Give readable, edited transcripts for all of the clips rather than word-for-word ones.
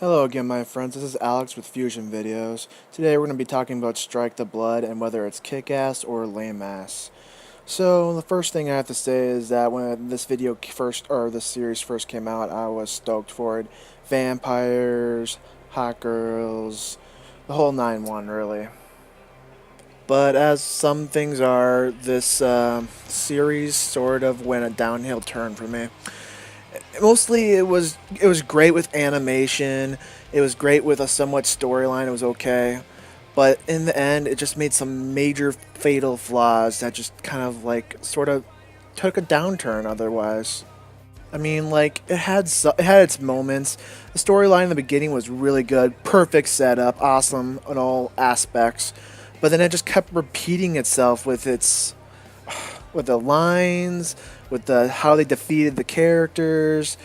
Hello again, my friends. This is Alex with Fusion Videos. Today we're going to be talking about Strike the Blood and whether it's kickass or lameass. So the first thing I have to say is that when this video first, or this series first came out, I was stoked for it. Vampires, hot girls, the whole 9-1 really. But as some things are, this series sort of went a downhill turn for me. Mostly it was great with animation. It was great with a somewhat storyline. It was okay, but in the end, it just made some major fatal flaws that just kind of like sort of took a downturn. Otherwise, I mean, like it had its moments. The storyline in the beginning was really good, perfect setup, awesome on all aspects, but then it just kept repeating itself with the lines, with the how they defeated the characters.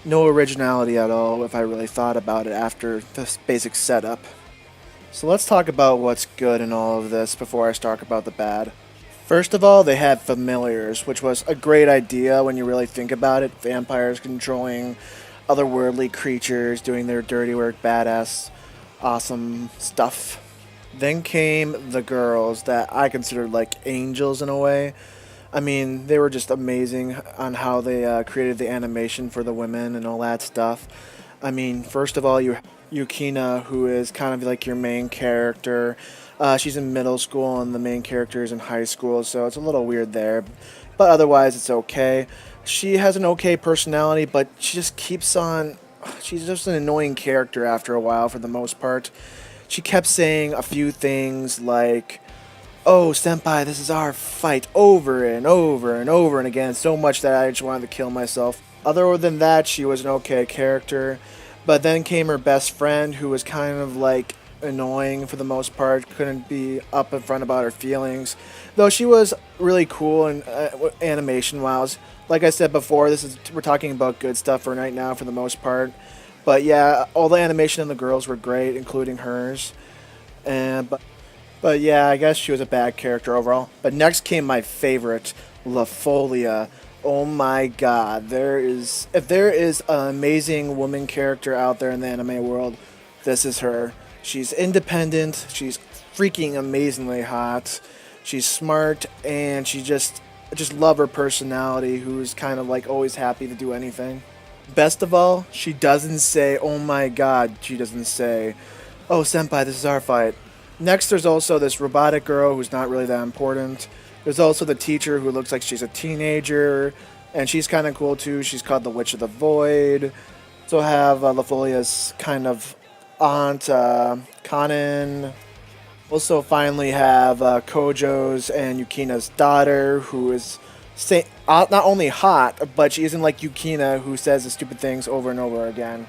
No originality at all if I really thought about it after this basic setup. So let's talk about what's good in all of this before I talk about the bad. First of all, they had familiars, which was a great idea when you really think about it. Vampires controlling otherworldly creatures, doing their dirty work, badass, awesome stuff. Then came the girls that I considered like angels in a way. I mean, they were just amazing on how they created the animation for the women and all that stuff. I mean, first of all, you Yukina, who is kind of like your main character. She's in middle school, and the main character is in high school, so it's a little weird there. But otherwise, it's okay. She has an okay personality, but she just keeps on. She's just an annoying character after a while, for the most part. She kept saying a few things like, "Oh, senpai, this is our fight," over and over and over and again, so much that I just wanted to kill myself. Other than that, she was an okay character. But then came her best friend, who was kind of like annoying for the most part, couldn't be up in front about her feelings. Though she was really cool and animation wise. Like I said before, we're talking about good stuff for right now for the most part. But yeah, all the animation and the girls were great, including hers. And but yeah, I guess she was a bad character overall. But next came my favorite, La Folia. Oh my god, if there is an amazing woman character out there in the anime world, this is her. She's independent, she's freaking amazingly hot, she's smart, and I just love her personality, who's kind of like always happy to do anything. Best of all, she doesn't say, "Oh my god," she doesn't say, "Oh senpai, this is our fight." Next, there's also this robotic girl who's not really that important. There's also the teacher who looks like she's a teenager, and she's kind of cool too. She's called the Witch of the Void. So have LaFolia's kind of aunt, Kanin. Also, finally have Kojo's and Yukina's daughter, who is not only hot, but she isn't like Yukina, who says the stupid things over and over again.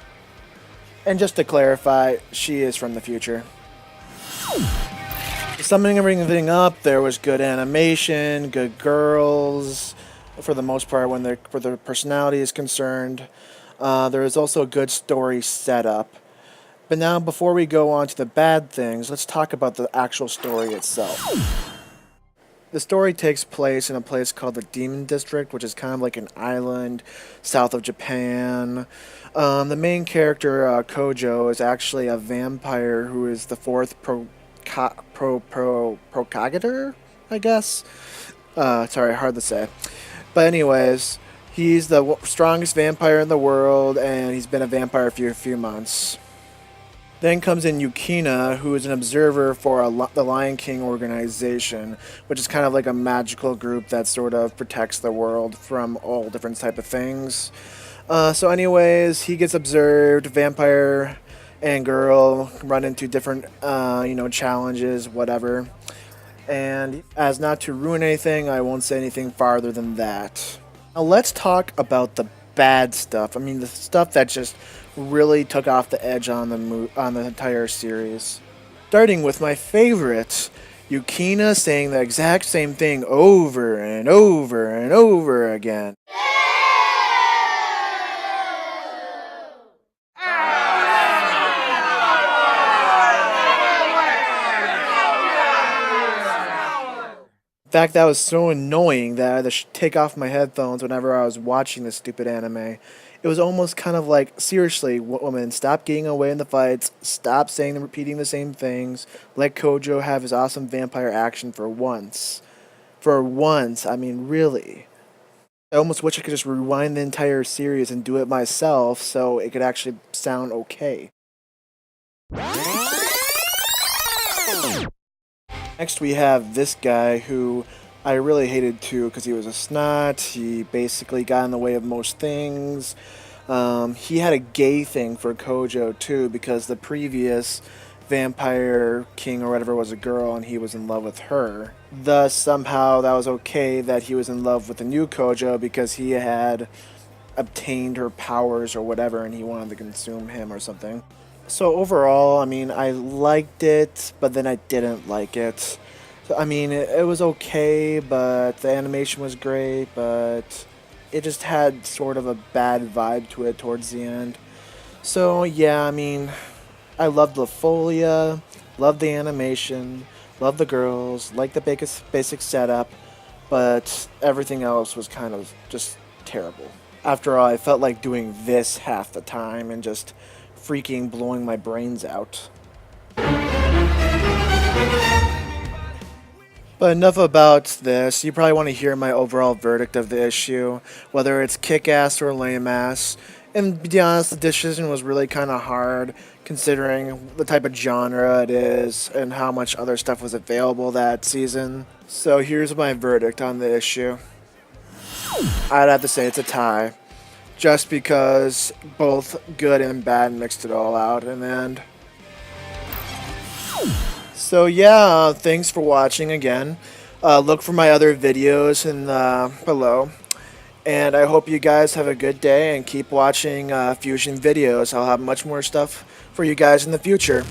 And just to clarify, she is from the future. Summing everything up, there was good animation, good girls, for the most part when their personality is concerned. There is also a good story setup. But now, before we go on to the bad things, let's talk about the actual story itself. The story takes place in a place called the Demon District, which is kind of like an island south of Japan. The main character, Kojo, is actually a vampire who is the fourth procurator, I guess. Sorry, hard to say. But anyways, he's the strongest vampire in the world, and he's been a vampire for a few months. Then comes in Yukina, who is an observer for the Lion King organization, which is kind of like a magical group that sort of protects the world from all different type of things. So anyways, he gets observed, vampire and girl run into different, challenges, whatever. And as not to ruin anything, I won't say anything farther than that. Now let's talk about the bad stuff. I mean, the stuff that just really took off the edge on on the entire series. Starting with my favorite, Yukina saying the exact same thing over and over and over again. In fact, that was so annoying that I had to take off my headphones whenever I was watching this stupid anime. It was almost kind of like, seriously, woman, stop getting away in the fights, stop saying and repeating the same things, let Kojo have his awesome vampire action for once. For once, I mean, really. I almost wish I could just rewind the entire series and do it myself so it could actually sound okay. Next, we have this guy who I really hated too because he was a snot. He basically got in the way of most things. He had a gay thing for Kojo too because the previous vampire king or whatever was a girl and he was in love with her. Thus, somehow that was okay that he was in love with the new Kojo because he had obtained her powers or whatever and he wanted to consume him or something. So overall, I mean, I liked it, but then I didn't like it. So, I mean, it was okay, but the animation was great, but it just had sort of a bad vibe to it towards the end. So yeah, I mean, I loved the Folia, loved the animation, loved the girls, liked the basic setup, but everything else was kind of just terrible. After all, I felt like doing this half the time and just freaking blowing my brains out. But enough about this. You probably want to hear my overall verdict of the issue, whether it's kick-ass or lame-ass. And to be honest, the decision was really kind of hard, considering the type of genre it is and how much other stuff was available that season. So here's my verdict on the issue. I'd have to say it's a tie, just because both good and bad mixed it all out in the end. So yeah, thanks for watching again. Look for my other videos in below. And I hope you guys have a good day and keep watching Fusion videos. I'll have much more stuff for you guys in the future.